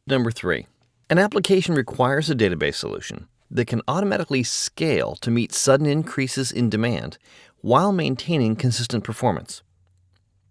Number 3. An application requires a database solution that can automatically scale to meet sudden increases in demand while maintaining consistent performance.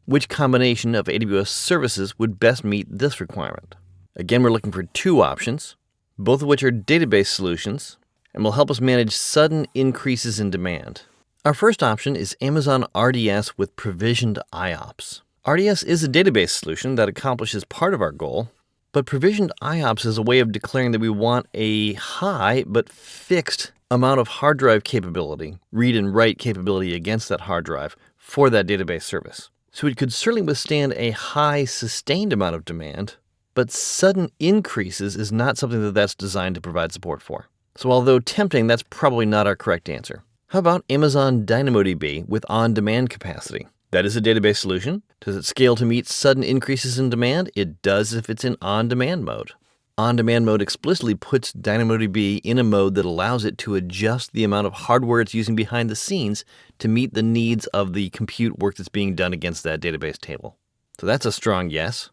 Which combination of AWS services would best meet this requirement? Again, we're looking for 2 options, both of which are database solutions and will help us manage sudden increases in demand. Our first option is Amazon RDS with provisioned IOPS. RDS is a database solution that accomplishes part of our goal, but provisioned IOPS is a way of declaring that we want a high but fixed amount of hard drive capability, read and write capability against that hard drive for that database service. So it could certainly withstand a high sustained amount of demand, but sudden increases is not something that's designed to provide support for. So although tempting, that's probably not our correct answer. How about Amazon DynamoDB with on-demand capacity? That is a database solution. Does it scale to meet sudden increases in demand? It does if it's in on-demand mode. On-demand mode explicitly puts DynamoDB in a mode that allows it to adjust the amount of hardware it's using behind the scenes to meet the needs of the compute work that's being done against that database table. So that's a strong yes.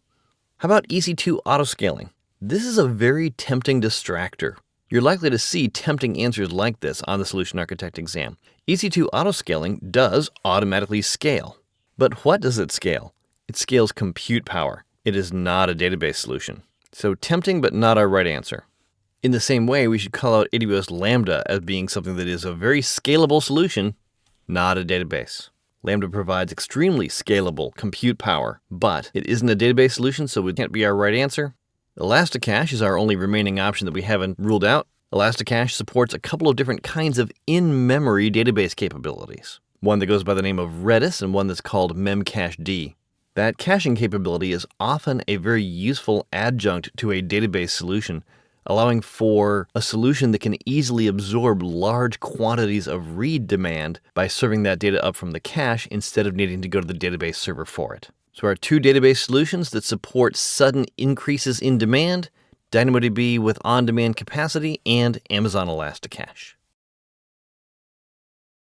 How about EC2 autoscaling? This is a very tempting distractor. You're likely to see tempting answers like this on the Solution Architect exam. EC2 autoscaling does automatically scale. But what does it scale? It scales compute power. It is not a database solution. So tempting, but not our right answer. In the same way, we should call out AWS Lambda as being something that is a very scalable solution, not a database. Lambda provides extremely scalable compute power, but it isn't a database solution, so it can't be our right answer. Elasticache is our only remaining option that we haven't ruled out. Elasticache supports a couple of different kinds of in-memory database capabilities. One that goes by the name of Redis and one that's called Memcached. That caching capability is often a very useful adjunct to a database solution, allowing for a solution that can easily absorb large quantities of read demand by serving that data up from the cache instead of needing to go to the database server for it. So our 2 database solutions that support sudden increases in demand, DynamoDB with on-demand capacity, and Amazon Elasticache.